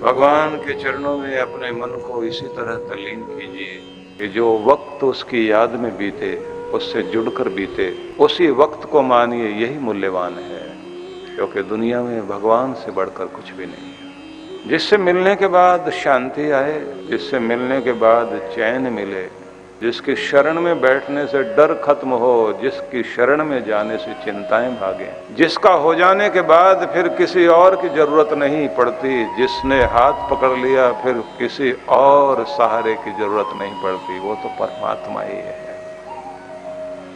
भगवान के चरणों में अपने मन को इसी तरह तल्लीन कीजिए कि जो वक्त उसकी याद में बीते, उससे जुड़कर बीते, उसी वक्त को मानिए, यही मूल्यवान है। क्योंकि दुनिया में भगवान से बढ़कर कुछ भी नहीं है। जिससे मिलने के बाद शांति आए, जिससे मिलने के बाद चैन मिले, जिसकी शरण में बैठने से डर खत्म हो, जिसकी शरण में जाने से चिंताएं भागे, जिसका हो जाने के बाद फिर किसी और की जरूरत नहीं पड़ती, जिसने हाथ पकड़ लिया फिर किसी और सहारे की जरूरत नहीं पड़ती, वो तो परमात्मा ही है।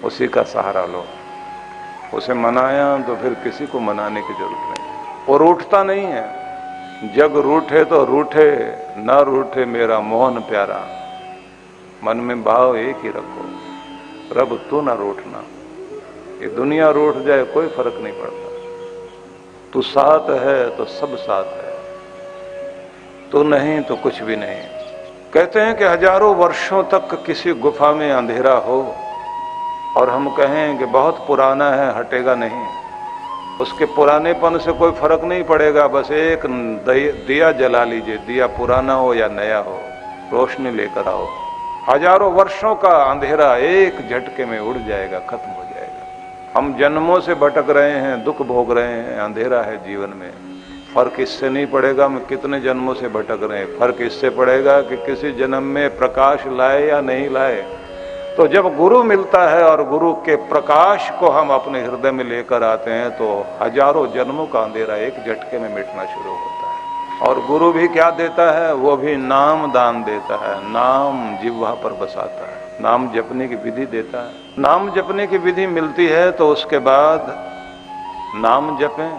उसी का सहारा लो। उसे मनाया तो फिर किसी को मनाने की जरूरत नहीं। वो रूठता नहीं है। जग रूठे तो रूठे, न रूठे मेरा मोहन प्यारा। मन में भाव एक ही रखो, रब तू ना रूठना। ये दुनिया रूठ जाए कोई फर्क नहीं पड़ता। तू साथ है तो सब साथ है, तू नहीं तो कुछ भी नहीं। कहते हैं कि हजारों वर्षों तक किसी गुफा में अंधेरा हो और हम कहें कि बहुत पुराना है, हटेगा नहीं, उसके पुरानेपन से कोई फर्क नहीं पड़ेगा। बस एक दिया जला लीजिए, दिया पुराना हो या नया हो, रोशनी लेकर आओ। हजारों वर्षों का अंधेरा एक झटके में उड़ जाएगा, खत्म हो जाएगा। हम जन्मों से भटक रहे हैं, दुख भोग रहे हैं, अंधेरा है जीवन में। फर्क इससे नहीं पड़ेगा हम कितने जन्मों से भटक रहे हैं, फर्क इससे पड़ेगा कि किसी जन्म में प्रकाश लाए या नहीं लाए। तो जब गुरु मिलता है और गुरु के प्रकाश को हम अपने हृदय में लेकर आते हैं तो हजारों जन्मों का अंधेरा एक झटके में मिटना शुरू होता है। और गुरु भी क्या देता है, वो भी नाम दान देता है, नाम जिह्वा पर बसाता है, नाम जपने की विधि देता है। नाम जपने की विधि मिलती है तो उसके बाद नाम जपें,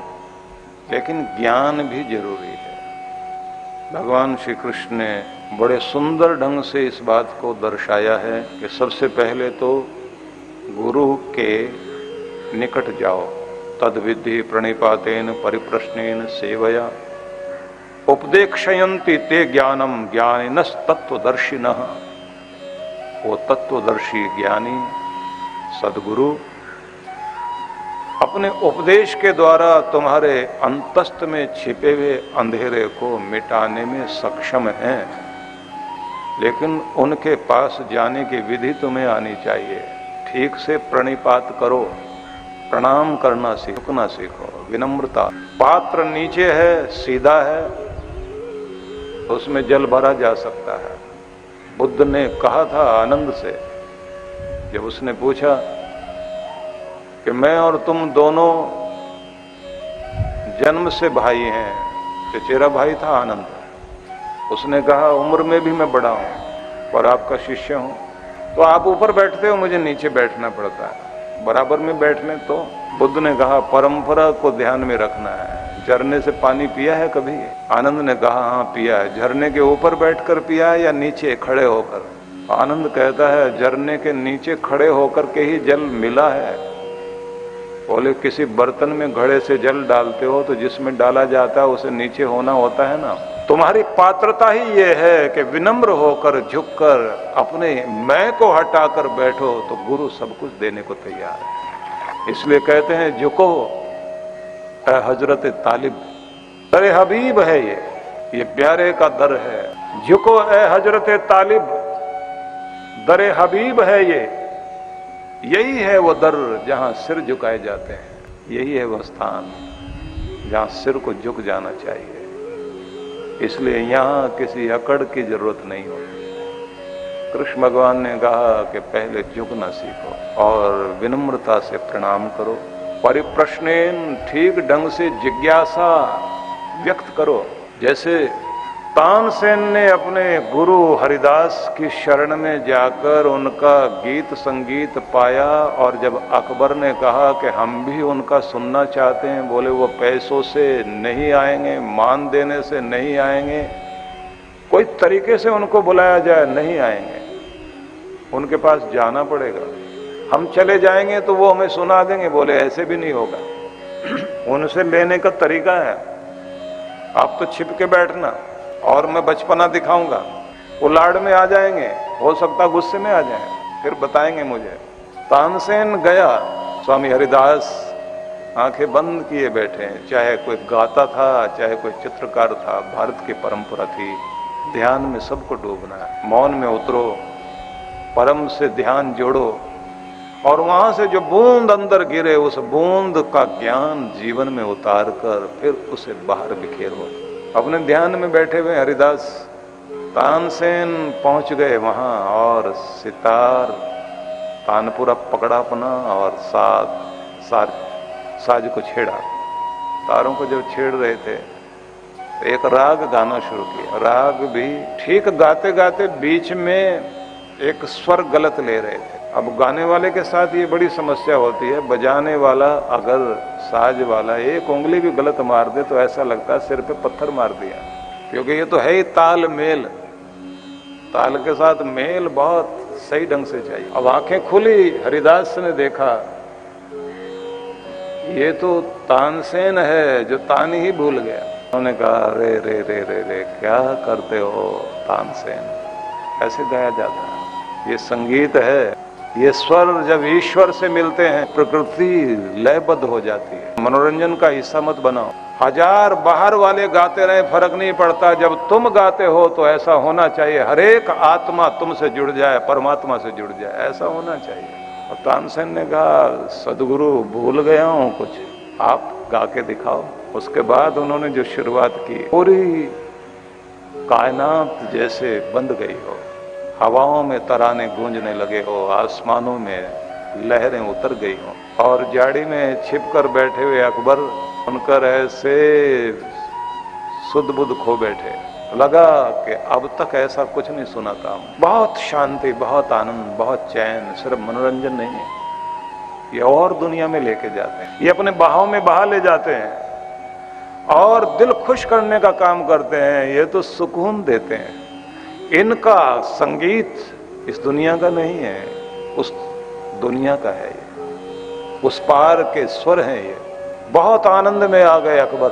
लेकिन ज्ञान भी जरूरी है। भगवान श्री कृष्ण ने बड़े सुंदर ढंग से इस बात को दर्शाया है कि सबसे पहले तो गुरु के निकट जाओ। तद विद्धि प्रणिपातेन परिप्रश्नेन सेवया उपदेक्षयन्ति ते ज्ञानम ज्ञानिनस् तत्वदर्शिनः। वो तत्वदर्शी ज्ञानी सदगुरु अपने उपदेश के द्वारा तुम्हारे अंतस्थ में छिपे हुए अंधेरे को मिटाने में सक्षम हैं। लेकिन उनके पास जाने की विधि तुम्हें आनी चाहिए। ठीक से प्रणिपात करो, प्रणाम करना सीखना सीखो, विनम्रता। पात्र नीचे है, सीधा है, उसमें जल भरा जा सकता है। बुद्ध ने कहा था आनंद से, जब उसने पूछा कि मैं और तुम दोनों जन्म से भाई हैं, चचेरा भाई था आनंद। उसने कहा उम्र में भी मैं बड़ा हूं और आपका शिष्य हूं, तो आप ऊपर बैठते हो, मुझे नीचे बैठना पड़ता है, बराबर में बैठने। तो बुद्ध ने कहा परंपरा को ध्यान में रखना है। झरने से पानी पिया है कभी? आनंद ने कहा हाँ पिया है। झरने के ऊपर बैठकर पिया है या नीचे खड़े होकर? आनंद कहता है झरने के नीचे खड़े होकर के ही जल मिला है। बोले किसी बर्तन में घड़े से जल डालते हो तो जिसमें डाला जाता है उसे नीचे होना होता है ना। तुम्हारी पात्रता ही ये है कि विनम्र होकर झुककर अपने मैं को हटाकर बैठो तो गुरु सब कुछ देने को तैयार है। इसलिए कहते हैं झुको ए हजरत तालिब, दरे हबीब है ये प्यारे का दर है। झुको ए हजरत तालिब, दरे हबीब है ये। यही है वो दर जहां सिर झुकाए जाते हैं, यही है वो स्थान जहां सिर को झुक जाना चाहिए। इसलिए यहां किसी अकड़ की जरूरत नहीं होती। कृष्ण भगवान ने कहा कि पहले झुकना सीखो और विनम्रता से प्रणाम करो। परिप्रश्नेन, ठीक ढंग से जिज्ञासा व्यक्त करो। जैसे तानसेन ने अपने गुरु हरिदास की शरण में जाकर उनका गीत संगीत पाया और जब अकबर ने कहा कि हम भी उनका सुनना चाहते हैं, बोले वो पैसों से नहीं आएंगे, मान देने से नहीं आएंगे, कोई तरीके से उनको बुलाया जाए, नहीं आएंगे, उनके पास जाना पड़ेगा। हम चले जाएंगे तो वो हमें सुना देंगे, बोले ऐसे भी नहीं होगा। उनसे लेने का तरीका है, आप तो छिप के बैठना और मैं बचपना दिखाऊंगा, वो लाड में आ जाएंगे, हो सकता गुस्से में आ जाएं, फिर बताएंगे मुझे। तानसेन गया, स्वामी हरिदास आंखें बंद किए बैठे हैं। चाहे कोई गाता था, चाहे कोई चित्रकार था, भारत की परंपरा थी ध्यान में सबको डूबना है। मौन में उतरो, परम से ध्यान जोड़ो और वहां से जो बूंद अंदर गिरे उस बूंद का ज्ञान जीवन में उतार कर फिर उसे बाहर बिखेरो। अपने ध्यान में बैठे हुए हरिदास तानसेन पहुंच गए वहां और सितार तानपुरा पकड़ा अपना और साज को छेड़ा। तारों को जब छेड़ रहे थे तो एक राग गाना शुरू किया। राग भी ठीक गाते गाते बीच में एक स्वर गलत ले रहे थे। अब गाने वाले के साथ ये बड़ी समस्या होती है, बजाने वाला अगर साज वाला एक उंगली भी गलत मार दे तो ऐसा लगता है सिर पे पत्थर मार दिया, क्योंकि ये तो है ही ताल मेल। ताल के साथ मेल बहुत सही ढंग से चाहिए। अब आंखें खुली, हरिदास ने देखा ये तो तानसेन है जो तान ही भूल गया। उन्होंने कहा रे रे रे रे रे क्या करते हो तानसेन, ऐसे गाया जाता है, ये संगीत है। ये स्वर जब ईश्वर से मिलते हैं प्रकृति लयबद्ध हो जाती है। मनोरंजन का हिस्सा मत बनाओ। हजार बाहर वाले गाते रहे फर्क नहीं पड़ता, जब तुम गाते हो तो ऐसा होना चाहिए हर एक आत्मा तुमसे जुड़ जाए, परमात्मा से जुड़ जाए, ऐसा होना चाहिए। और तानसेन ने कहा सदगुरु भूल गया हूं कुछ, आप गा के दिखाओ। उसके बाद उन्होंने जो शुरुआत की, पूरी कायनात जैसे बंद गई हो, हवाओं में तराने गूंजने लगे हो, आसमानों में लहरें उतर गई हो और जाड़ी में छिपकर बैठे हुए अकबर उनकर ऐसे सुध बुध खो बैठे। लगा कि अब तक ऐसा कुछ नहीं सुना था। बहुत शांति, बहुत आनंद, बहुत चैन। सिर्फ मनोरंजन नहीं है, ये और दुनिया में लेके जाते हैं, ये अपने बहाव में बहा ले जाते हैं और दिल खुश करने का काम करते हैं। ये तो सुकून देते हैं। इनका संगीत इस दुनिया का नहीं है, उस दुनिया का है ये, उस पार के स्वर हैं ये। बहुत आनंद में आ गए अकबर,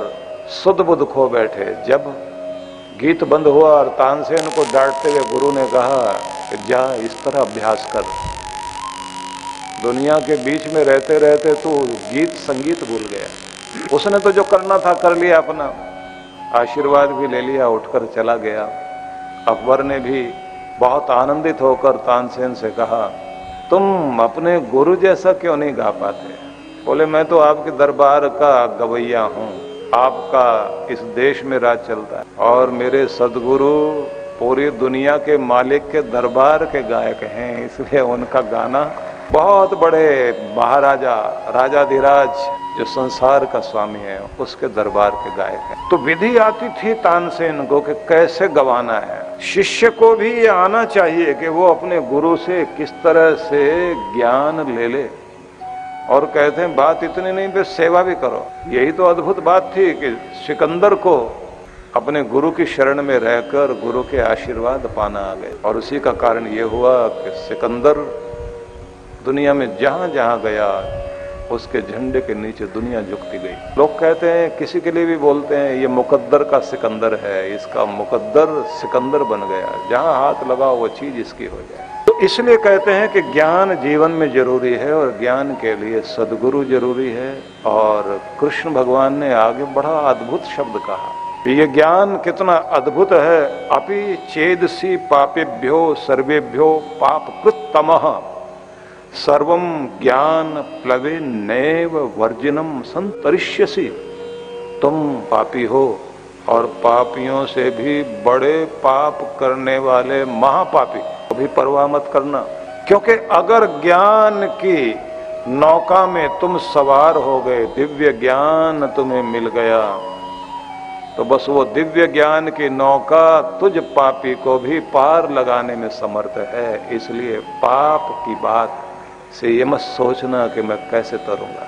सुध बुध खो बैठे। जब गीत बंद हुआ और तानसेन को डांटते हुए गुरु ने कहा कि जा इस तरह अभ्यास कर, दुनिया के बीच में रहते रहते तू गीत संगीत भूल गया। उसने तो जो करना था कर लिया, अपना आशीर्वाद भी ले लिया, उठकर चला गया। अकबर ने भी बहुत आनंदित होकर तानसेन से कहा तुम अपने गुरु जैसा क्यों नहीं गा पाते? बोले मैं तो आपके दरबार का गवैया हूँ, आपका इस देश में राज चलता है और मेरे सदगुरु पूरी दुनिया के मालिक के दरबार के गायक हैं, इसलिए उनका गाना बहुत बड़े महाराजा राजाधिराज जो संसार का स्वामी है उसके दरबार के गायक हैं। तो विधि आती थी तानसेन को कि कैसे गवाना है। शिष्य को भी ये आना चाहिए कि वो अपने गुरु से किस तरह से ज्ञान ले ले। और कहते हैं बात इतनी नहीं पे सेवा भी करो। यही तो अद्भुत बात थी कि सिकंदर को अपने गुरु की शरण में रहकर गुरु के आशीर्वाद पाना आ गए और उसी का कारण ये हुआ कि सिकंदर दुनिया में जहां जहां गया उसके झंडे के नीचे दुनिया झुकती गई। लोग कहते हैं, किसी के लिए भी बोलते हैं ये मुकद्दर का सिकंदर है, इसका मुकद्दर सिकंदर बन गया, जहां हाथ लगा वो चीज इसकी हो जाए। तो इसलिए कहते हैं कि ज्ञान जीवन में जरूरी है और ज्ञान के लिए सदगुरु जरूरी है। और कृष्ण भगवान ने आगे बड़ा अद्भुत शब्द कहा, ये ज्ञान कितना अद्भुत है। अपि चेदसी पापेभ्यो सर्वेभ्यो पापकृततमः सर्वम ज्ञान प्लवे नैव वर्जिनम संतरिष्यसि। तुम पापी हो और पापियों से भी बड़े पाप करने वाले महापापी, भी परवाह मत करना, क्योंकि अगर ज्ञान की नौका में तुम सवार हो गए, दिव्य ज्ञान तुम्हें मिल गया, तो बस वो दिव्य ज्ञान की नौका तुझ पापी को भी पार लगाने में समर्थ है। इसलिए पाप की बात से ये मत सोचना कि मैं कैसे तरूंगा,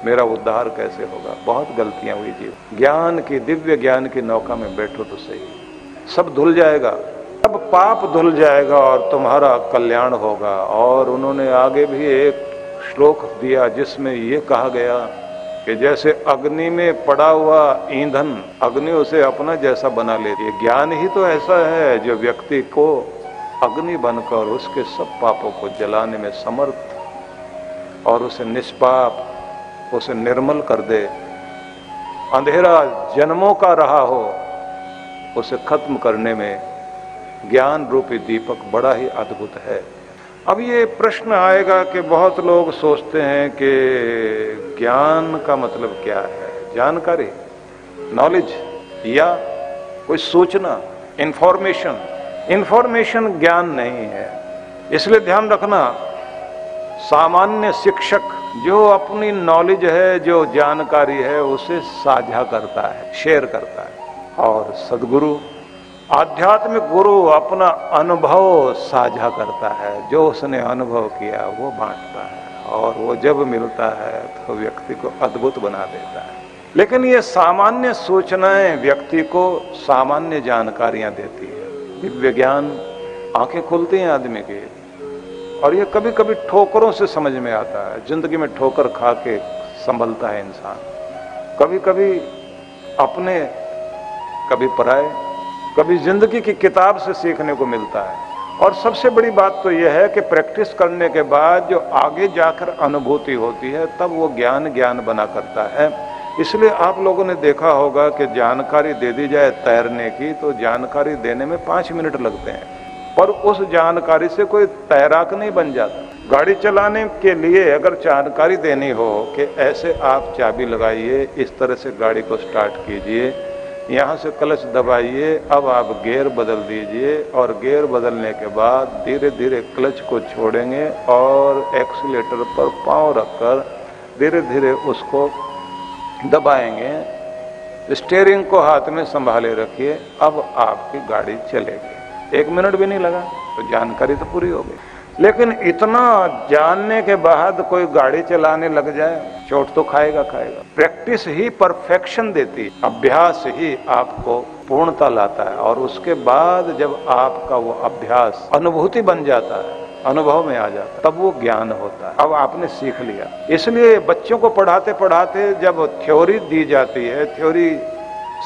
मेरा उद्धार कैसे होगा। बहुत गलतियां हुई जीव। ज्ञान की, दिव्य ज्ञान की नौका में बैठो तो सही, सब धुल जाएगा, सब पाप धुल जाएगा और तुम्हारा कल्याण होगा। और उन्होंने आगे भी एक श्लोक दिया जिसमें ये कहा गया कि जैसे अग्नि में पड़ा हुआ ईंधन अग्नि उसे अपना जैसा बना लेती है, ज्ञान ही तो ऐसा है जो व्यक्ति को अग्नि बनकर उसके सब पापों को जलाने में समर्थ और उसे निष्पाप उसे निर्मल कर दे। अंधेरा जन्मों का रहा हो, उसे खत्म करने में ज्ञान रूपी दीपक बड़ा ही अद्भुत है। अब ये प्रश्न आएगा कि बहुत लोग सोचते हैं कि ज्ञान का मतलब क्या है? जानकारी, नॉलेज, या कोई सूचना, इंफॉर्मेशन। इंफॉर्मेशन ज्ञान नहीं है। इसलिए ध्यान रखना, सामान्य शिक्षक जो अपनी नॉलेज है, जो जानकारी है, उसे साझा करता है, शेयर करता है। और सद्गुरु, आध्यात्मिक गुरु अपना अनुभव साझा करता है। जो उसने अनुभव किया वो बांटता है, और वो जब मिलता है तो व्यक्ति को अद्भुत बना देता है। लेकिन ये सामान्य सूचनाएं व्यक्ति को सामान्य जानकारियां देती है। दिव्य ज्ञान, आंखें खुलती हैं आदमी की, और ये कभी कभी ठोकरों से समझ में आता है। जिंदगी में ठोकर खा के संभलता है इंसान, कभी कभी अपने, कभी पराए, कभी जिंदगी की किताब से सीखने को मिलता है। और सबसे बड़ी बात तो यह है कि प्रैक्टिस करने के बाद जो आगे जाकर अनुभूति होती है, तब वो ज्ञान ज्ञान बना करता है। इसलिए आप लोगों ने देखा होगा कि जानकारी दे दी जाए तैरने की, तो जानकारी देने में 5 मिनट लगते हैं, पर उस जानकारी से कोई तैराक नहीं बन जाता। गाड़ी चलाने के लिए अगर जानकारी देनी हो कि ऐसे आप चाबी लगाइए, इस तरह से गाड़ी को स्टार्ट कीजिए, यहाँ से क्लच दबाइए, अब आप गियर बदल दीजिए, और गियर बदलने के बाद धीरे धीरे क्लच को छोड़ेंगे और एक्सीलेटर पर पांव रखकर धीरे धीरे उसको दबाएंगे। स्टीयरिंग को हाथ में संभाले रखिए, अब आपकी गाड़ी चलेगी। 1 मिनट भी नहीं लगा, तो जानकारी तो पूरी हो गई। लेकिन इतना जानने के बाद कोई गाड़ी चलाने लग जाए, चोट तो खाएगा खाएगा। प्रैक्टिस ही परफेक्शन देती है, अभ्यास ही आपको पूर्णता लाता है। और उसके बाद जब आपका वो अभ्यास अनुभूति बन जाता है, अनुभव में आ जाता है, तब वो ज्ञान होता है। अब आपने सीख लिया। इसलिए बच्चों को पढ़ाते पढ़ाते जब थ्योरी दी जाती है, थ्योरी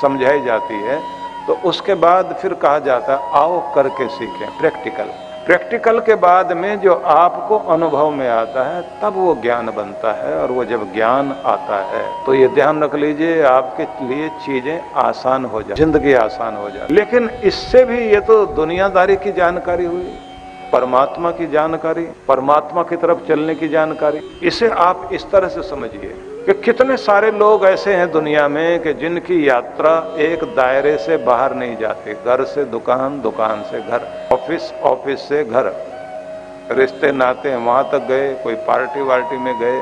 समझाई जाती है, तो उसके बाद फिर कहा जाता है आओ करके सीखें, प्रैक्टिकल। प्रैक्टिकल के बाद में जो आपको अनुभव में आता है, तब वो ज्ञान बनता है। और वो जब ज्ञान आता है तो ये ध्यान रख लीजिए, आपके लिए चीजें आसान हो जाए, जिंदगी आसान हो जाए। लेकिन इससे भी, ये तो दुनियादारी की जानकारी हुई, परमात्मा की जानकारी, परमात्मा की तरफ चलने की जानकारी। इसे आप इस तरह से समझिए कि कितने सारे लोग ऐसे हैं दुनिया में कि जिनकी यात्रा एक दायरे से बाहर नहीं जाती। घर से दुकान, दुकान से घर, ऑफिस, ऑफिस से घर, रिश्ते नाते वहां तक गए, कोई पार्टी वार्टी में गए,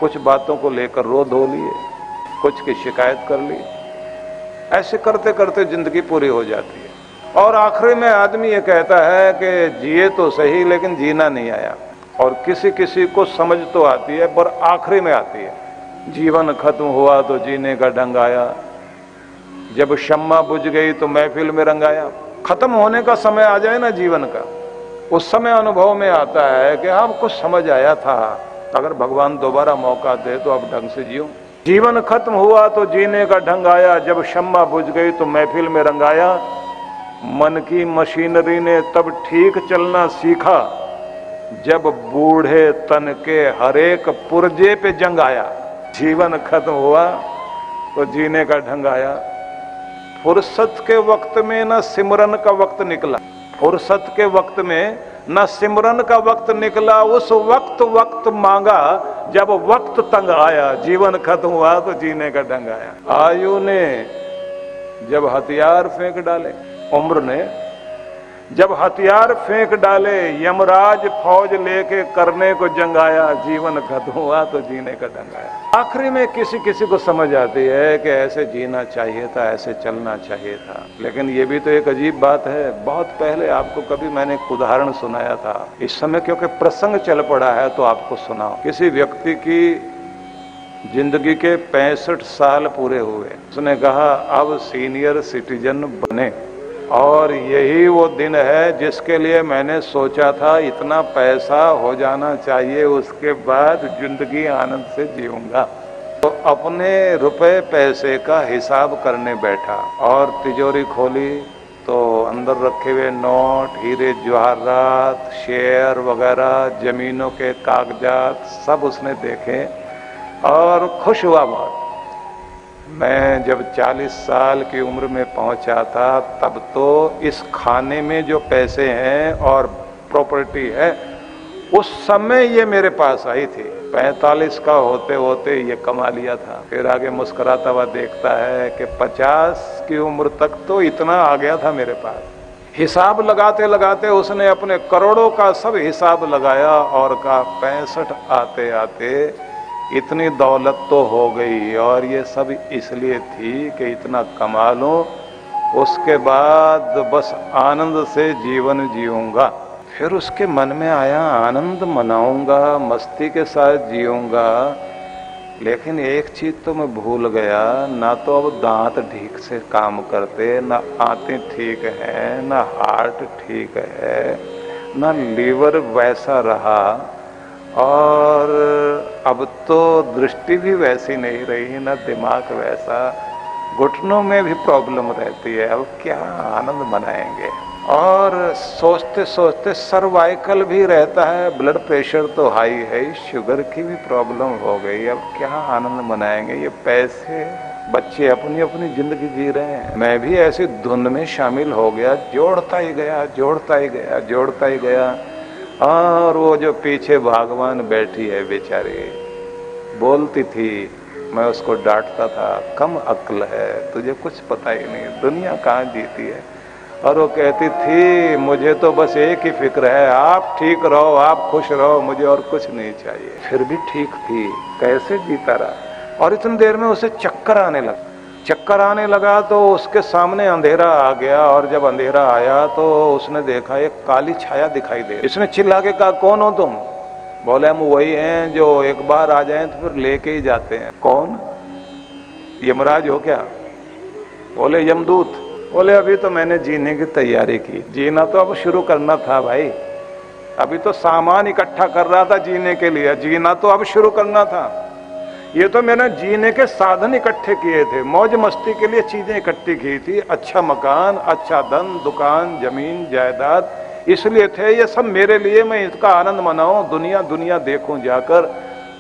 कुछ बातों को लेकर रो धो लिए, कुछ की शिकायत कर ली। ऐसे करते करते जिंदगी पूरी हो जाती है। और आखिरी में आदमी ये कहता है कि जिए तो सही, लेकिन जीना नहीं आया। और किसी किसी को समझ तो आती है, पर आखिरी में आती है। जीवन खत्म हुआ तो जीने का ढंग आया, जब शम्मा बुझ गई तो महफिल में रंग आया। खत्म होने का समय आ जाए ना जीवन का, उस समय अनुभव में आता है कि अब कुछ समझ आया था, अगर भगवान दोबारा मौका दे तो अब ढंग से जियो। जीवन खत्म हुआ तो जीने का ढंग आया, जब शम्मा बुझ गई तो महफिल में रंग आया। मन की मशीनरी ने तब ठीक चलना सीखा, जब बूढ़े तन के हरेक पुर्जे पे जंग आया। जीवन खत्म हुआ तो जीने का ढंग आया। फुर्सत के वक्त में न सिमरन का वक्त निकला, फुर्सत के वक्त में न सिमरन का वक्त निकला। उस वक्त मांगा, जब वक्त तंग आया। जीवन खत्म हुआ तो जीने का ढंग आया। आयु ने जब हथियार फेंक डाले, उम्र ने जब हथियार फेंक डाले, यमराज फौज लेके करने को जंग आया। जीवन खत्म हुआ तो जीने का ढंग आया। आखिरी में किसी किसी को समझ आती है कि ऐसे जीना चाहिए था, ऐसे चलना चाहिए था। लेकिन ये भी तो एक अजीब बात है। बहुत पहले आपको कभी मैंने एक उदाहरण सुनाया था, इस समय क्योंकि प्रसंग चल पड़ा है तो आपको सुनाओ। किसी व्यक्ति की जिंदगी के 65 साल पूरे हुए। उसने कहा अब सीनियर सिटीजन बने, और यही वो दिन है जिसके लिए मैंने सोचा था इतना पैसा हो जाना चाहिए, उसके बाद जिंदगी आनंद से जीऊंगा। तो अपने रुपए पैसे का हिसाब करने बैठा और तिजोरी खोली तो अंदर रखे हुए नोट, हीरे जवाहरात, शेयर वगैरह, जमीनों के कागजात सब उसने देखे। और खुश हुआ बहुत। मैं जब 40 साल की उम्र में पहुंचा था तब तो इस खाने में जो पैसे हैं और प्रॉपर्टी है उस समय ये मेरे पास आई थी। 45 का होते होते ये कमा लिया था। फिर आगे मुस्कुराता हुआ देखता है कि 50 की उम्र तक तो इतना आ गया था मेरे पास। हिसाब लगाते लगाते उसने अपने करोड़ों का सब हिसाब लगाया और कहा 65 आते आते इतनी दौलत तो हो गई और ये सब इसलिए थी कि इतना कमा लूं, उसके बाद बस आनंद से जीवन जीऊंगा। फिर उसके मन में आया आनंद मनाऊंगा, मस्ती के साथ जीऊंगा, लेकिन एक चीज तो मैं भूल गया, ना तो अब दांत ठीक से काम करते, ना आंतें ठीक है, ना हार्ट ठीक है, ना लीवर वैसा रहा, और अब तो दृष्टि भी वैसी नहीं रही, ना दिमाग वैसा, घुटनों में भी प्रॉब्लम रहती है। अब क्या आनंद मनाएंगे? और सोचते सोचते सर्वाइकल भी रहता है, ब्लड प्रेशर तो हाई है, शुगर की भी प्रॉब्लम हो गई। अब क्या आनंद मनाएंगे? ये पैसे, बच्चे अपनी अपनी जिंदगी जी रहे हैं, मैं भी ऐसी धुन में शामिल हो गया, जोड़ता ही गया, जोड़ता ही गया, जोड़ता ही गया। और वो जो पीछे भगवान बैठी है बेचारी, बोलती थी, मैं उसको डांटता था, कम अक्ल है, तुझे कुछ पता ही नहीं, दुनिया कहाँ जीती है। और वो कहती थी, मुझे तो बस एक ही फिक्र है, आप ठीक रहो, आप खुश रहो, मुझे और कुछ नहीं चाहिए। फिर भी ठीक थी, कैसे जीता रहा। और इतनी देर में उसे चक्कर आने लगा। चक्कर आने लगा तो उसके सामने अंधेरा आ गया, और जब अंधेरा आया तो उसने देखा एक काली छाया दिखाई दे। इसने चिल्ला के कहा, कौन हो तुम? बोले, हम वही हैं जो एक बार आ जाएं तो फिर लेके ही जाते हैं। कौन? यमराज हो क्या? बोले, यमदूत। बोले, अभी तो मैंने जीने की तैयारी की। जीना तो अब शुरू करना था भाई, अभी तो सामान इकट्ठा कर रहा था जीने के लिए, जीना तो अब शुरू करना था। ये तो मैंने जीने के साधन इकट्ठे किए थे, मौज मस्ती के लिए चीजें इकट्ठी की थी, अच्छा मकान, अच्छा धन, दुकान, जमीन, जायदाद, इसलिए थे ये सब मेरे लिए, मैं इसका आनंद मनाऊं, दुनिया दुनिया देखूं जाकर।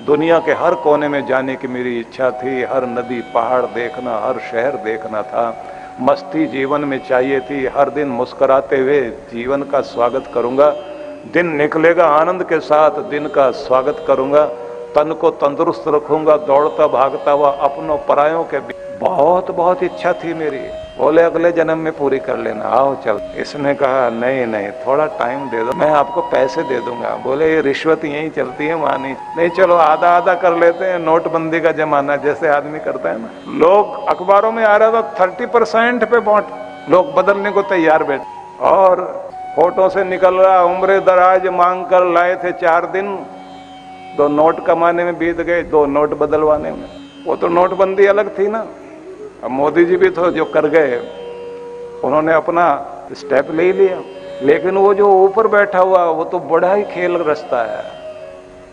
दुनिया के हर कोने में जाने की मेरी इच्छा थी, हर नदी पहाड़ देखना, हर शहर देखना था, मस्ती जीवन में चाहिए थी, हर दिन मुस्कुराते हुए जीवन का स्वागत करूंगा, दिन निकलेगा आनंद के साथ, दिन का स्वागत करूंगा, तन को तंदुरुस्त रखूंगा, दौड़ता भागता हुआ अपनों परायों के बीच। बहुत बहुत इच्छा थी मेरी। बोले, अगले जन्म में पूरी कर लेना, आओ चल। इसने कहा, नहीं नहीं, थोड़ा टाइम दे दो, मैं आपको पैसे दे दूंगा। बोले, ये रिश्वत यही चलती है, मानी नहीं, चलो आधा आधा कर लेते हैं, नोटबंदी का जमाना जैसे आदमी करता है ना। लोग अखबारों में आ रहा था 30% पे बांट, लोग बदलने को तैयार बैठे, और होठों से निकल रहा, उम्र दराज मांग कर लाए थे 4 दिन, 2 नोट कमाने में बीत गए, 2 नोट बदलवाने में। वो तो नोटबंदी अलग थी ना। अब मोदी जी भी तो जो कर गए, उन्होंने अपना स्टेप ले लिया, लेकिन वो जो ऊपर बैठा हुआ वो तो बड़ा ही खेल रचता है,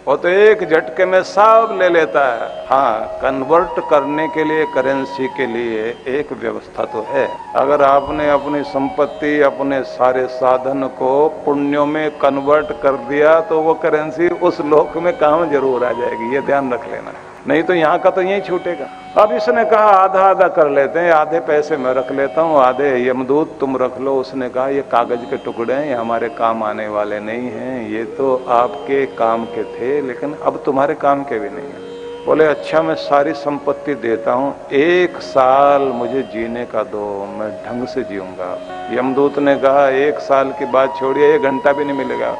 वो तो एक झटके में सब ले लेता है। हाँ, कन्वर्ट करने के लिए, करेंसी के लिए एक व्यवस्था तो है। अगर आपने अपनी संपत्ति, अपने सारे साधन को पुण्यों में कन्वर्ट कर दिया तो वो करेंसी उस लोक में काम जरूर आ जाएगी, ये ध्यान रख लेना, नहीं तो यहाँ का तो यही छूटेगा। अब इसने कहा, आधा आधा कर लेते हैं, आधे पैसे मैं रख लेता हूँ, आधे यमदूत तुम रख लो। उसने कहा, ये कागज के टुकड़े हैं, ये हमारे काम आने वाले नहीं हैं, ये तो आपके काम के थे, लेकिन अब तुम्हारे काम के भी नहीं है। बोले, अच्छा, मैं सारी संपत्ति देता हूँ, 1 साल मुझे जीने का दो, मैं ढंग से जीऊंगा। यमदूत ने कहा, 1 साल की बात छोड़िए, 1 घंटा भी नहीं मिलेगा।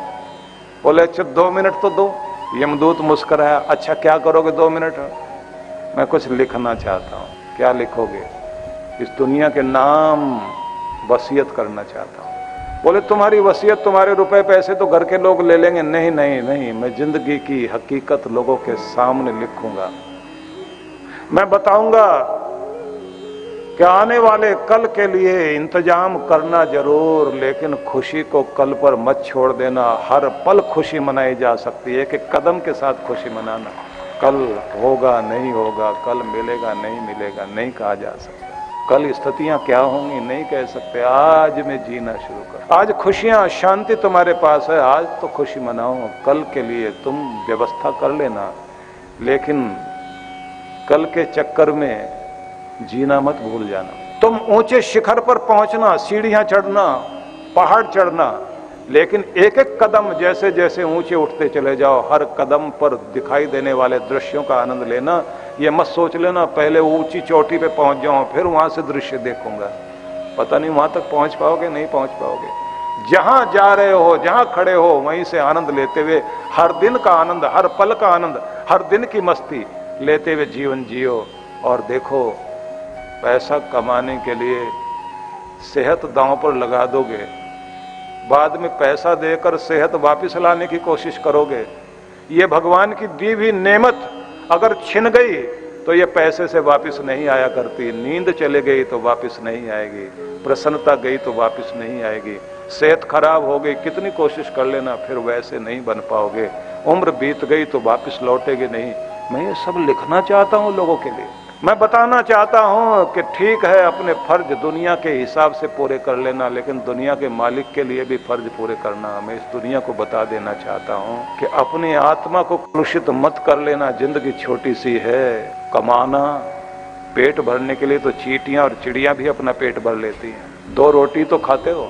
बोले, अच्छा 2 मिनट तो दो। यमदूत मुस्कुराया, अच्छा क्या करोगे 2 मिनट? मैं कुछ लिखना चाहता हूँ। क्या लिखोगे? इस दुनिया के नाम वसीयत करना चाहता हूँ। बोले, तुम्हारी वसीयत, तुम्हारे रुपए पैसे तो घर के लोग ले लेंगे। नहीं नहीं नहीं, मैं जिंदगी की हकीकत लोगों के सामने लिखूंगा, मैं बताऊंगा कि आने वाले कल के लिए इंतजाम करना जरूर, लेकिन खुशी को कल पर मत छोड़ देना। हर पल खुशी मनाई जा सकती है, कि कदम के साथ खुशी मनाना। कल होगा नहीं होगा, कल मिलेगा नहीं मिलेगा, नहीं कहा जा सकता। कल स्थितियां क्या होंगी नहीं कह सकते। आज में जीना शुरू कर, आज खुशियां, शांति तुम्हारे पास है, आज तो खुशी मनाओ। कल के लिए तुम व्यवस्था कर लेना, लेकिन कल के चक्कर में जीना मत भूल जाना। तुम ऊंचे शिखर पर पहुंचना, सीढ़ियां चढ़ना, पहाड़ चढ़ना, लेकिन एक एक कदम जैसे जैसे ऊंचे उठते चले जाओ, हर कदम पर दिखाई देने वाले दृश्यों का आनंद लेना। ये मत सोच लेना पहले ऊंची चोटी पे पहुंच जाऊं फिर वहां से दृश्य देखूंगा। पता नहीं वहां तक पहुंच पाओगे, नहीं पहुंच पाओगे। जहां जा रहे हो, जहां खड़े हो, वहीं से आनंद लेते हुए हर दिन का आनंद, हर पल का आनंद, हर दिन की मस्ती लेते हुए जीवन जियो। और देखो, पैसा कमाने के लिए सेहत दांव पर लगा दोगे, बाद में पैसा देकर सेहत वापस लाने की कोशिश करोगे। ये भगवान की दी हुई नेमत अगर छिन गई तो ये पैसे से वापस नहीं आया करती। नींद चले गई तो वापस नहीं आएगी, प्रसन्नता गई तो वापस नहीं आएगी, सेहत खराब हो गई, कितनी कोशिश कर लेना फिर वैसे नहीं बन पाओगे, उम्र बीत गई तो वापस लौटेगी नहीं। मैं ये सब लिखना चाहता हूं लोगों के लिए। मैं बताना चाहता हूं कि ठीक है, अपने फर्ज दुनिया के हिसाब से पूरे कर लेना, लेकिन दुनिया के मालिक के लिए भी फर्ज पूरे करना। मैं इस दुनिया को बता देना चाहता हूं कि अपनी आत्मा को कलुषित मत कर लेना। जिंदगी छोटी सी है, कमाना पेट भरने के लिए तो चींटियां और चिड़ियां भी अपना पेट भर लेती हैं। 2 रोटी तो खाते हो,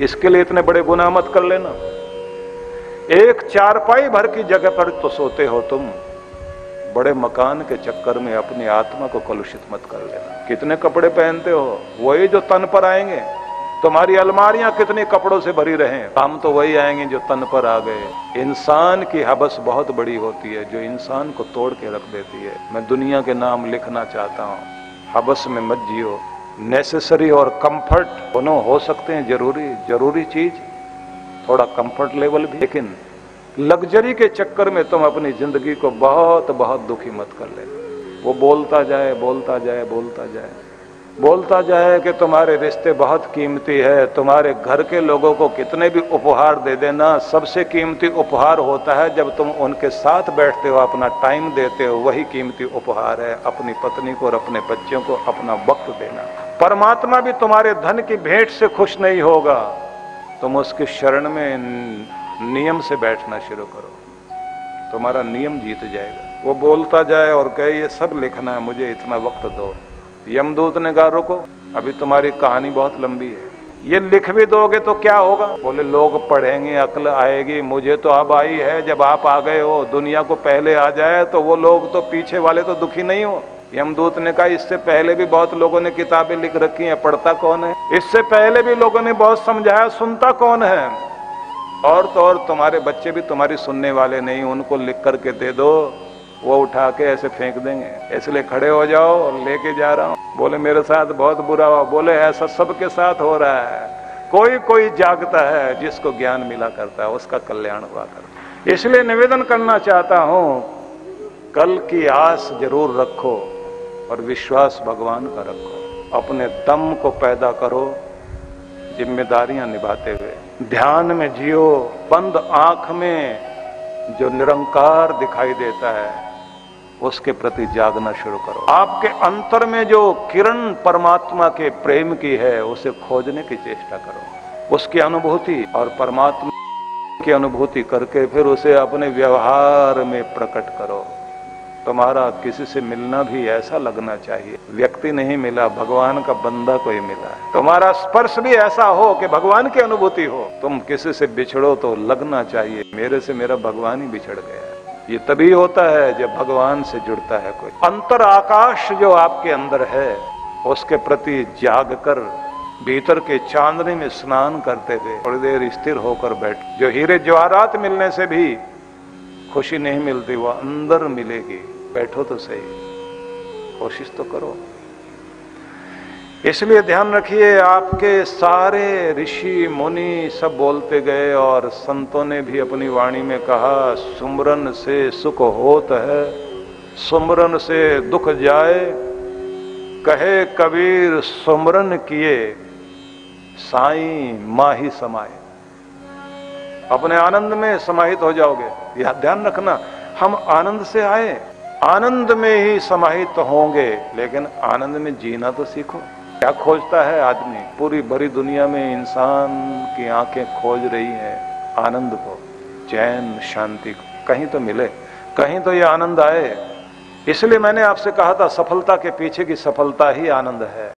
इसके लिए इतने बड़े गुनाह मत कर लेना। एक चारपाई भर की जगह पर तो सोते हो तुम, बड़े मकान के चक्कर में अपनी आत्मा को कलुषित मत कर लेना। कितने कपड़े पहनते हो, वही जो तन पर आएंगे। तुम्हारी अलमारियां कितने कपड़ों से भरी रहे, हम तो वही आएंगे जो तन पर आ गए। इंसान की हबस बहुत बड़ी होती है जो इंसान को तोड़ के रख देती है। मैं दुनिया के नाम लिखना चाहता हूं, हबस में मत जियो। नेसेसरी और कंफर्ट दोनों हो सकते हैं, जरूरी चीज, थोड़ा कंफर्ट लेवल भी, लेकिन लग्जरी के चक्कर में तुम अपनी जिंदगी को बहुत बहुत दुखी मत कर लेना। वो बोलता जाए कि तुम्हारे रिश्ते बहुत कीमती है, तुम्हारे घर के लोगों को कितने भी उपहार दे देना, सबसे कीमती उपहार होता है जब तुम उनके साथ बैठते हो, अपना टाइम देते हो, वही कीमती उपहार है। अपनी पत्नी को और अपने बच्चों को अपना वक्त देना। परमात्मा भी तुम्हारे धन की भेंट से खुश नहीं होगा। तुम उसकी शरण में नियम से बैठना शुरू करो, तुम्हारा नियम जीत जाएगा। वो बोलता जाए और कहे ये सब लिखना है, मुझे इतना वक्त दो। यमदूत ने कहा रुको, अभी तुम्हारी कहानी बहुत लंबी है, ये लिख भी दोगे तो क्या होगा? बोले लोग पढ़ेंगे, अक्ल आएगी, मुझे तो अब आई है, जब आप आ गए हो। दुनिया को पहले आ जाए तो वो लोग तो पीछे वाले तो दुखी नहीं हो। यमदूत ने कहा इससे पहले भी बहुत लोगों ने किताबें लिख रखी हैं, पढ़ता कौन है? इससे पहले भी लोगों ने बहुत समझाया, सुनता कौन है? और तो और तुम्हारे बच्चे भी तुम्हारी सुनने वाले नहीं, उनको लिख करके दे दो, वो उठा के ऐसे फेंक देंगे। इसलिए खड़े हो जाओ और लेके जा रहा हूं। बोले मेरे साथ बहुत बुरा हुआ। बोले ऐसा सबके साथ हो रहा है, कोई जागता है, जिसको ज्ञान मिला करता है उसका कल्याण हुआ करता है। इसलिए निवेदन करना चाहता हूं, कल की आस जरूर रखो और विश्वास भगवान का रखो। अपने दम को पैदा करो, जिम्मेदारियां निभाते हुए ध्यान में जियो। बंद आंख में जो निरंकार दिखाई देता है उसके प्रति जागना शुरू करो। आपके अंतर में जो किरण परमात्मा के प्रेम की है उसे खोजने की चेष्टा करो, उसकी अनुभूति और परमात्मा की अनुभूति करके फिर उसे अपने व्यवहार में प्रकट करो। तुम्हारा किसी से मिलना भी ऐसा लगना चाहिए व्यक्ति नहीं मिला, भगवान का बंदा कोई मिला है। तुम्हारा स्पर्श भी ऐसा हो कि भगवान की अनुभूति हो। तुम किसी से बिछड़ो तो लगना चाहिए मेरे से मेरा भगवान ही बिछड़ गया। ये तभी होता है जब भगवान से जुड़ता है कोई। अंतर आकाश जो आपके अंदर है उसके प्रति जाग कर भीतर के चांदनी में स्नान करते हुए थोड़ी देर स्थिर होकर बैठ। जो हीरे जवाहरात मिलने से भी खुशी नहीं मिलती, वो अंदर मिलेगी। बैठो तो सही, कोशिश तो करो। इसलिए ध्यान रखिए, आपके सारे ऋषि मुनि सब बोलते गए और संतों ने भी अपनी वाणी में कहा, सुमरन से सुख होत है, सुमरन से दुख जाए। कहे कबीर सुमरन किए, साईं माही समाए। अपने आनंद में समाहित हो जाओगे। यह ध्यान रखना, हम आनंद से आए, आनंद में ही समाहित होंगे, लेकिन आनंद में जीना तो सीखो। क्या खोजता है आदमी? पूरी भरी दुनिया में इंसान की आंखें खोज रही हैं आनंद को, चैन, शांति को। कहीं तो मिले, कहीं तो ये आनंद आए। इसलिए मैंने आपसे कहा था, सफलता के पीछे की सफलता ही आनंद है।